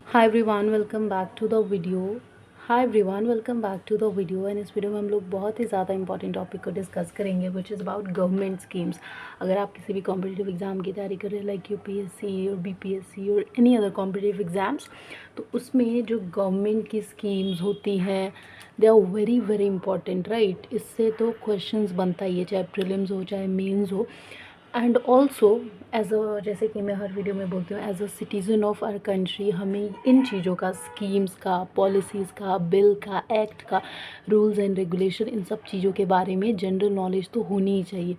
Hi everyone welcome back to the video. Hi everyone welcome back to the video and इस video में हम लोग बहुत ही ज़्यादा इंपॉर्टेंट टॉपिक को डिस्कस करेंगे which is about government schemes. अगर आप किसी भी कॉम्पिटिटिव एग्जाम की तैयारी कर रहे हैं लाइक यूपीएससी और बीपीएससी और एनी अदर कॉम्पिटिटिव एग्जाम्स, तो उसमें जो गवर्नमेंट की स्कीम्स होती हैं they are very very important, right. इससे तो क्वेश्चंस बनता ही है, चाहे प्रीलिम्स हो चाहे मेंस हो। एंड ऑल्सो एज अ, जैसे कि मैं हर वीडियो में बोलती हूँ, as a citizen of our country हमें इन चीज़ों का, स्कीम्स का, पॉलिसीज़ का, बिल का, एक्ट का, रूल्स एंड रेगुलेशन, इन सब चीज़ों के बारे में जनरल नॉलेज तो होनी ही चाहिए,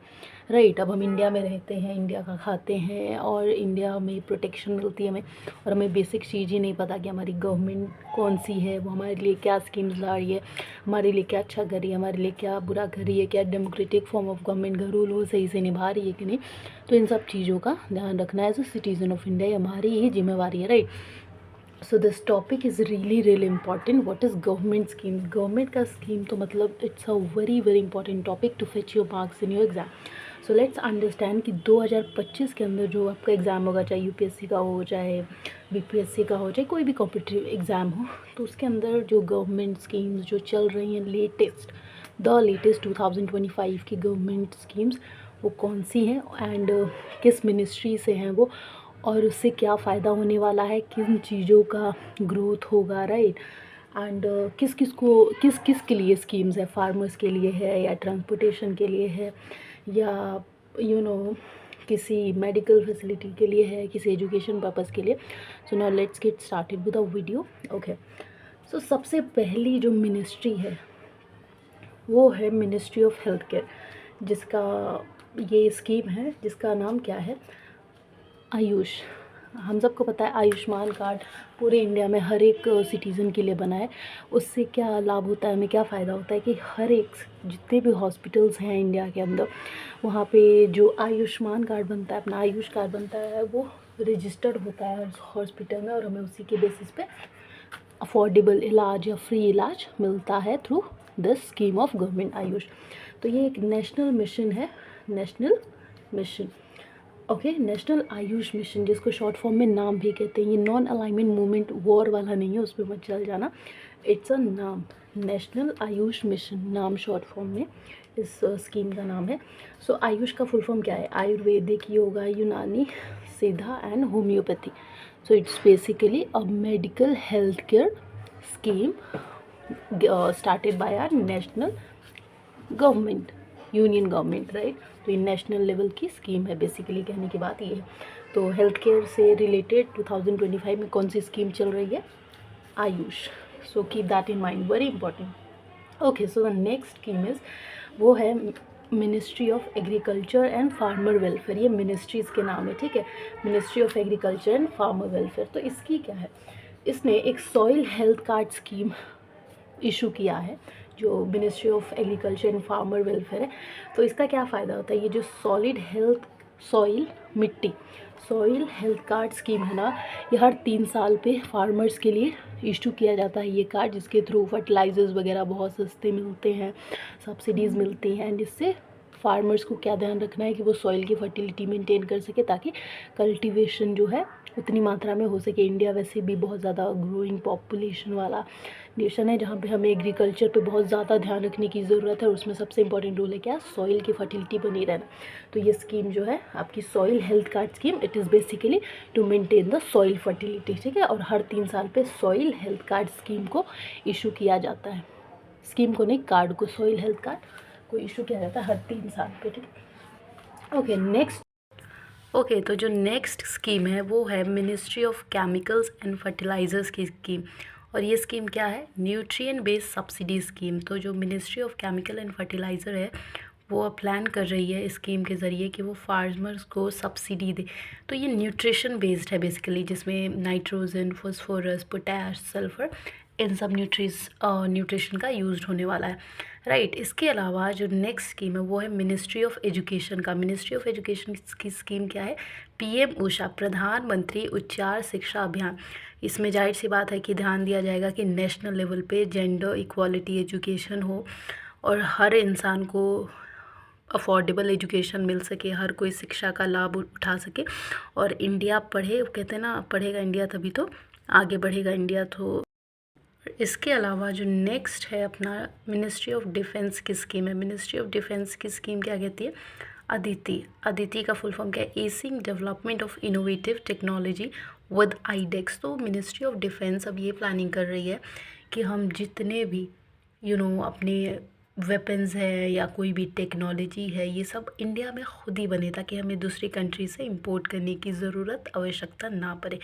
राइट। अब हम इंडिया में रहते हैं, इंडिया का खाते हैं और इंडिया में प्रोटेक्शन मिलती है हमें, और हमें बेसिक चीज़ ही नहीं पता कि हमारी गवर्नमेंट कौन सी है, वो हमारे लिए क्या स्कीम्स ला रही है, हमारे लिए क्या अच्छा कर रही है, हमारे लिए क्या बुरा कर रही है, क्या डेमोक्रेटिक फॉर्म ऑफ गवर्नमेंट का रूल वो सही से निभा रही है कि नहीं। तो इन सब चीज़ों का ध्यान रखना as a citizen of India हमारी ही जिम्मेवारी है, right. So this topic is really really important. What is government scheme? Government का स्कीम तो मतलब it's a very very important topic to fetch your marks in your exam. So let's understand कि 2025 के अंदर जो आपका एग्ज़ाम होगा, चाहे यूपीएससी का हो, चाहे बीपीएससी का हो, चाहे कोई भी कॉम्पिटिटिव एग्ज़ाम हो, तो उसके अंदर जो गवर्नमेंट स्कीम्स जो चल रही हैं लेटेस्ट, द लेटेस्ट 2025 की गवर्नमेंट स्कीम्स वो कौन सी हैं एंड किस मिनिस्ट्री से हैं वो, और उससे क्या फ़ायदा होने वाला है, किन चीज़ों का ग्रोथ होगा, राइट। एंड किस किस को किस किस के लिए स्कीम्स है, फार्मर्स के लिए है या ट्रांसपोर्टेशन के लिए है या किसी मेडिकल फैसिलिटी के लिए है, किसी एजुकेशन पर्पज़ के लिए। So now let's get started with a video. Okay, so सबसे पहली जो मिनिस्ट्री है वो है मिनिस्ट्री ऑफ हेल्थ केयर, जिसका ये स्कीम है जिसका नाम क्या है, आयुष। हम सबको पता है आयुष्मान कार्ड पूरे इंडिया में हर एक सिटीज़न के लिए बना है। उससे क्या लाभ होता है, हमें क्या फ़ायदा होता है कि हर एक जितने भी हॉस्पिटल्स हैं इंडिया के अंदर, वहाँ पे जो आयुष्मान कार्ड बनता है, अपना आयुष कार्ड बनता है, वो रजिस्टर्ड होता है हॉस्पिटल में और हमें उसी के बेसिस पे अफोर्डेबल इलाज या फ्री इलाज मिलता है through this scheme of government Ayush. तो ये एक नेशनल मिशन है, national mission, okay, national Ayush mission, जिसको शॉर्ट फॉर्म में नाम भी कहते हैं। ये नॉन अलाइनमेंट मूवमेंट वॉर वाला नहीं है, उस पर मत चल जाना। इट्स अ नाम, नेशनल आयुष मिशन नाम शॉर्ट फॉर्म में इस स्कीम का नाम है। सो आयुष का फुल फॉर्म क्या है? आयुर्वेदिक, योगा, यूनानी, सिद्धा and homeopathy. So it's basically a medical health care scheme started by our national government, union government, right. तो ये नेशनल लेवल की स्कीम है, बेसिकली कहने की बात ये है। तो हेल्थ केयर से रिलेटेड 2025 में कौन सी स्कीम चल रही है? Ayush. So keep that in mind, very important. Okay, so the next scheme is, वो है ministry of agriculture and farmer welfare. ये मिनिस्ट्रीज़ के नाम है, ठीक है। Ministry of agriculture and farmer welfare. तो इसकी क्या है, इसने एक soil health card scheme issue किया है, जो ministry of agriculture and farmer welfare है। तो इसका क्या फ़ायदा होता है, ये जो सॉलिड हेल्थ, सॉइल मिट्टी, सॉइल हेल्थ कार्ड स्कीम है ना, ये हर 3 साल पे फार्मर्स के लिए इशू किया जाता है ये कार्ड, जिसके थ्रू फर्टिलाइजर्स वगैरह बहुत सस्ते मिलते हैं, सब्सिडीज़ मिलती हैं। एंड इससे फार्मर्स को क्या ध्यान रखना है कि वो सॉइल की फर्टिलिटी मेंटेन कर सके, ताकि कल्टीवेशन जो है उतनी मात्रा में हो सके। इंडिया वैसे भी बहुत ज़्यादा ग्रोइंग पॉपुलेशन वाला नेशन है, जहाँ पे हमें एग्रीकल्चर पे बहुत ज़्यादा ध्यान रखने की ज़रूरत है, और उसमें सबसे इंपॉर्टेंट रूल है क्या? सॉइल की फर्टिलिटी बनी रहना। तो ये स्कीम जो है आपकी soil health card scheme, it is basically to maintain the soil fertility, ठीक है। और हर 3 साल पे सॉइल हेल्थ कार्ड स्कीम को इशू किया जाता है, स्कीम को नहीं, कार्ड को, सॉइल हेल्थ कार्ड को इशू किया जाता है हर 3 साल पे, ठीक है। Okay, next. ओके, तो जो नेक्स्ट स्कीम है वो है ministry of chemicals and fertilisers की स्कीम। और ये स्कीम क्या है? Nutrient based subsidy scheme. तो जो ministry of chemical and fertiliser है वो प्लान कर रही है इस स्कीम के ज़रिए कि वो फार्मर्स को सब्सिडी दे। तो ये न्यूट्रिशन बेस्ड है बेसिकली, जिसमें नाइट्रोजन, फॉस्फोरस, पोटैश, सल्फ़र, इन सब न्यूट्रिशन का यूज़ होने वाला है, राइट। इसके अलावा जो नेक्स्ट स्कीम है वो है मिनिस्ट्री ऑफ एजुकेशन का। मिनिस्ट्री ऑफ एजुकेशन की स्कीम क्या है? पीएम उषा, प्रधानमंत्री उच्चार शिक्षा अभियान। इसमें जाहिर सी बात है कि ध्यान दिया जाएगा कि नेशनल लेवल पे जेंडर इक्वालिटी एजुकेशन हो और हर इंसान को अफोर्डेबल एजुकेशन मिल सके, हर कोई शिक्षा का लाभ उठा सके और इंडिया पढ़े। कहते हैं ना, पढ़ेगा इंडिया तभी तो आगे बढ़ेगा इंडिया। तो इसके अलावा जो नेक्स्ट है अपना मिनिस्ट्री ऑफ डिफेंस की स्कीम है। मिनिस्ट्री ऑफ डिफेंस की स्कीम क्या कहती है? अदिति। अदिति का फुल फॉर्म क्या है? Acing development of innovative technology with iDEX. तो मिनिस्ट्री ऑफ डिफेंस अब ये प्लानिंग कर रही है कि हम जितने भी अपने वेपन्स है या कोई भी टेक्नोलॉजी है, ये सब इंडिया में खुद ही बने, ताकि हमें दूसरी कंट्री से इंपोर्ट करने की ज़रूरत आवश्यकता ना पड़े।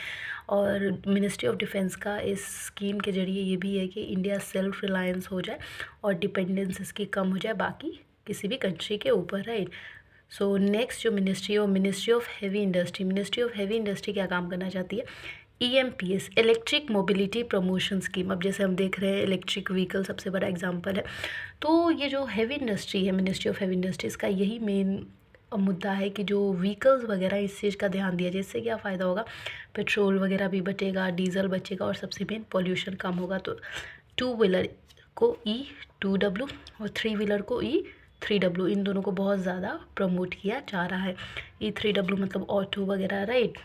और मिनिस्ट्री ऑफ डिफेंस का इस स्कीम के ज़रिए ये भी है कि इंडिया सेल्फ रिलायंस हो जाए और डिपेंडेंस इसकी कम हो जाए बाकी किसी भी कंट्री के ऊपर, राइट। सो नेक्स्ट जो मिनिस्ट्री है, ministry of heavy industry. Ministry of heavy industry क्या काम करना चाहती है? EMPS, electric mobility promotion scheme. अब जैसे हम देख रहे हैं इलेक्ट्रिक व्हीकल सबसे बड़ा एग्जांपल है। तो ये जो हैवी इंडस्ट्री है, मिनिस्ट्री ऑफ हैवी इंडस्ट्रीज़ का यही मेन मुद्दा है कि जो व्हीकल्स वगैरह इस चीज़ का ध्यान दिया जाए। इससे क्या फ़ायदा होगा? पेट्रोल वगैरह भी बचेगा, डीजल बचेगा और सबसे मेन पॉल्यूशन कम होगा। तो 2 व्हीलर को E2W और 3 व्हीलर को E3W, इन दोनों को बहुत ज़्यादा प्रमोट किया जा रहा है। E3W मतलब ऑटो वगैरह, राइट।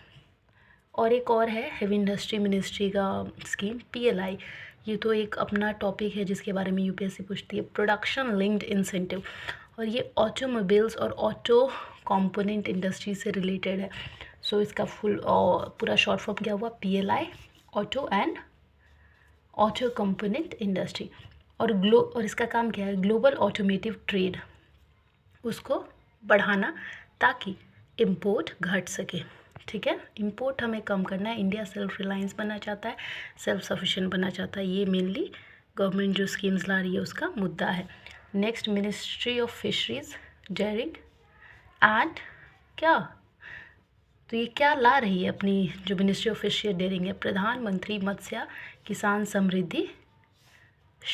और एक और है हैवी इंडस्ट्री मिनिस्ट्री का स्कीम, PLI। ये तो एक अपना टॉपिक है जिसके बारे में UPSC पूछती है, प्रोडक्शन लिंक्ड इंसेंटिव। और ये ऑटोमोबाइल्स और ऑटो कंपोनेंट इंडस्ट्री से रिलेटेड है। सो इसका पूरा शॉर्ट फॉर्म क्या हुआ? PLI, auto component industry. और इसका काम क्या है? ग्लोबल ऑटोमेटिव ट्रेड, उसको बढ़ाना ताकि इम्पोर्ट घट सके, ठीक है। इंपोर्ट हमें कम करना है, इंडिया सेल्फ रिलायंस बनना चाहता है, सेल्फ सफिशिएंट बनना चाहता है। ये मेनली गवर्नमेंट जो स्कीम्स ला रही है उसका मुद्दा है। Next ministry of fisheries, dairying and क्या, तो ये क्या ला रही है अपनी जो मिनिस्ट्री ऑफ फिशरी डेयरिंग है? प्रधानमंत्री मत्स्य किसान समृद्धि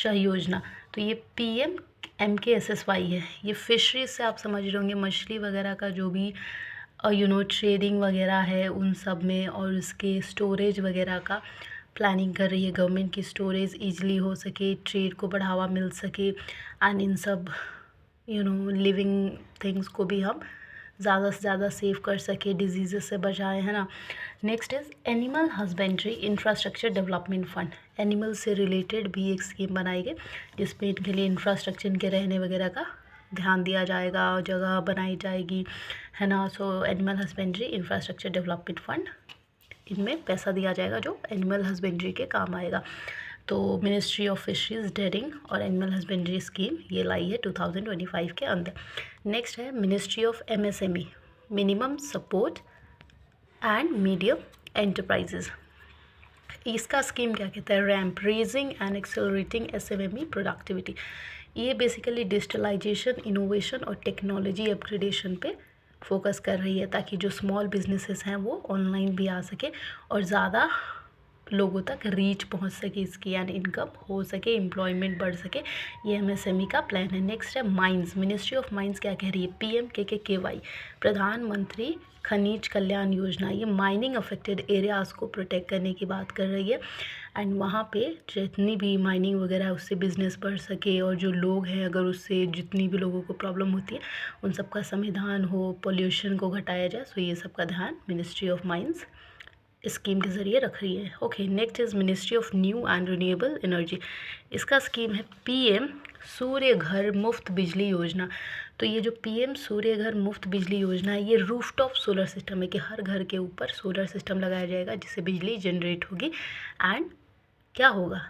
योजना। तो ये PMKSSY है। ये फिशरीज से आप समझ रहे होंगे मछली वगैरह का जो भी ट्रेडिंग वगैरह है उन सब में, और उसके स्टोरेज वगैरह का प्लानिंग कर रही है गवर्नमेंट की, स्टोरेज ईजिली हो सके, ट्रेड को बढ़ावा मिल सके, एंड इन सब लिविंग थिंग्स को भी हम ज़्यादा से ज़्यादा सेव कर सके, डिजीज़ से बचाएं, है ना। Next is animal husbandry infrastructure development fund. Animal से रिलेटेड भी एक स्कीम बनाई गई जिसमें इनके लिए इंफ्रास्ट्रक्चर, इनके रहने वगैरह का ध्यान दिया जाएगा, जगह बनाई जाएगी, है ना। So animal husbandry infrastructure development fund, इनमें पैसा दिया जाएगा जो एनिमल हस्बेंड्री के काम आएगा। तो मिनिस्ट्री ऑफ फिशरीज, डेयरिंग और एनिमल हस्बेंड्री स्कीम ये लाई है 2025 के अंदर। नेक्स्ट है ministry of MSME, minimum support and medium enterprises. इसका स्कीम क्या कहता है? Ramp, raising and accelerating SMME productivity. ये बेसिकली डिजिटलाइजेशन, इनोवेशन और टेक्नोलॉजी अपग्रेडेशन पे फोकस कर रही है, ताकि जो स्मॉल बिजनेसेस हैं वो ऑनलाइन भी आ सके और ज़्यादा लोगों तक रीच पहुंच सके इसकी, यानी इनकम हो सके, एम्प्लॉयमेंट बढ़ सके। ये MSME का प्लान है। नेक्स्ट है माइंस। मिनिस्ट्री ऑफ माइंस क्या कह रही है? PMKKY, प्रधानमंत्री खनिज कल्याण योजना। ये माइनिंग अफेक्टेड एरियाज़ को प्रोटेक्ट करने की बात कर रही है, एंड वहाँ पे जितनी भी माइनिंग वगैरह है उससे बिज़नेस बढ़ सके, और जो लोग हैं अगर उससे जितनी भी लोगों को प्रॉब्लम होती है उन सब का समाधान हो, पोल्यूशन को घटाया जाए। सो ये सब का ध्यान मिनिस्ट्री ऑफ माइंस स्कीम के ज़रिए रख रही है। Okay, next is ministry of new and renewable energy. इसका स्कीम है PM सूर्य घर मुफ्त बिजली योजना। तो ये जो PM सूर्य घर मुफ्त बिजली योजना है, ये रूफटॉप सोलर सिस्टम है कि हर घर के ऊपर सोलर सिस्टम लगाया जाएगा जिससे बिजली जनरेट होगी, एंड क्या होगा?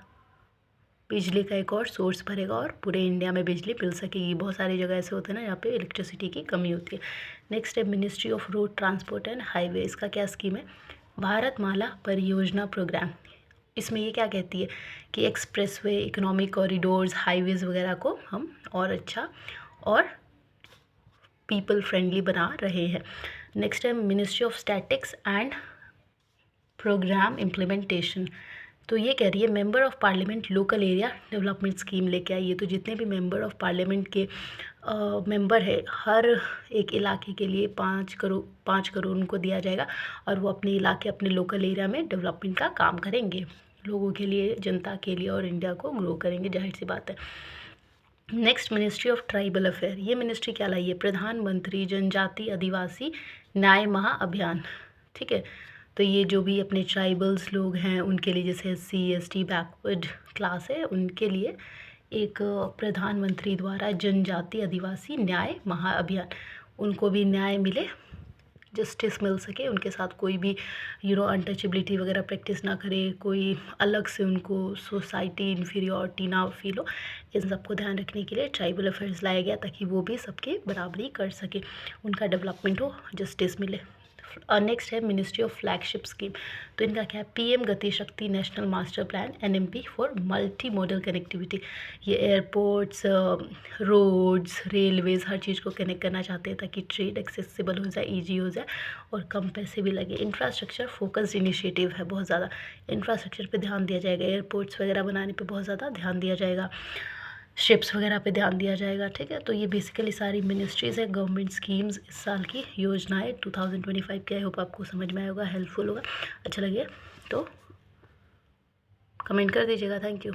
बिजली का एक और सोर्स भरेगा और पूरे इंडिया में बिजली मिल सकेगी। बहुत सारी जगह ऐसे होते हैं ना यहाँ पे इलेक्ट्रिसिटी की कमी होती है। नेक्स्ट है ministry of road transport and highway. इसका क्या स्कीम है? भारतमाला परियोजना प्रोग्राम। इसमें ये क्या कहती है कि एक्सप्रेसवे, इकोनॉमिक कॉरिडोर्स, हाईवेज़ वगैरह को हम और अच्छा और पीपल फ्रेंडली बना रहे हैं। नेक्स्ट है ministry of statistics and programme implementation. तो ये कह रही है member of parliament local area development scheme लेके आई है। तो जितने भी मेंबर ऑफ पार्लियामेंट के मेंबर है, हर एक इलाके के लिए 5 करोड़ उनको दिया जाएगा, और वो अपने इलाके, अपने लोकल एरिया में डेवलपमेंट का काम करेंगे, लोगों के लिए, जनता के लिए, और इंडिया को ग्रो करेंगे, जाहिर सी बात है। Next ministry of tribal affair. ये मिनिस्ट्री क्या लाई है? प्रधानमंत्री जनजाति आदिवासी न्याय महाअभियान, ठीक है। तो ये जो भी अपने ट्राइबल्स लोग हैं उनके लिए, जैसे SC ST बैकवर्ड क्लास है, उनके लिए एक प्रधानमंत्री द्वारा जनजाति आदिवासी न्याय महाअभियान, उनको भी न्याय मिले, जस्टिस मिल सके, उनके साथ कोई भी अनटचेबिलिटी वगैरह प्रैक्टिस ना करे, कोई अलग से उनको सोसाइटी इन्फीरियॉरिटी ना फील हो, इन सबको ध्यान रखने के लिए ट्राइबल अफेयर्स लाया गया, ताकि वो भी सबके बराबरी कर सके, उनका डेवलपमेंट हो, जस्टिस मिले। नेक्स्ट है मिनिस्ट्री ऑफ फ्लैगशिप स्कीम। तो इनका क्या है, PM गति शक्ति national master plan NMP for multi modal connectivity. ये एयरपोर्ट्स, रोड्स, रेलवेज़, हर चीज़ को कनेक्ट करना चाहते हैं ताकि ट्रेड एक्सेसिबल हो जाए, ईजी हो जाए और कम पैसे भी लगे। इंफ्रास्ट्रक्चर फोकस्ड इनिशिएटिव है, बहुत ज़्यादा इंफ्रास्ट्रक्चर पे ध्यान दिया जाएगा, एयरपोर्ट्स वगैरह बनाने पे बहुत ज़्यादा ध्यान दिया जाएगा, शिप्स वगैरह पे ध्यान दिया जाएगा, ठीक है। तो ये बेसिकली सारी मिनिस्ट्रीज़ है, गवर्नमेंट स्कीम्स, इस साल की योजनाएं 2025 की। आई होप आपको समझ में आया होगा, हेल्पफुल होगा, अच्छा लगे तो कमेंट कर दीजिएगा। Thank you.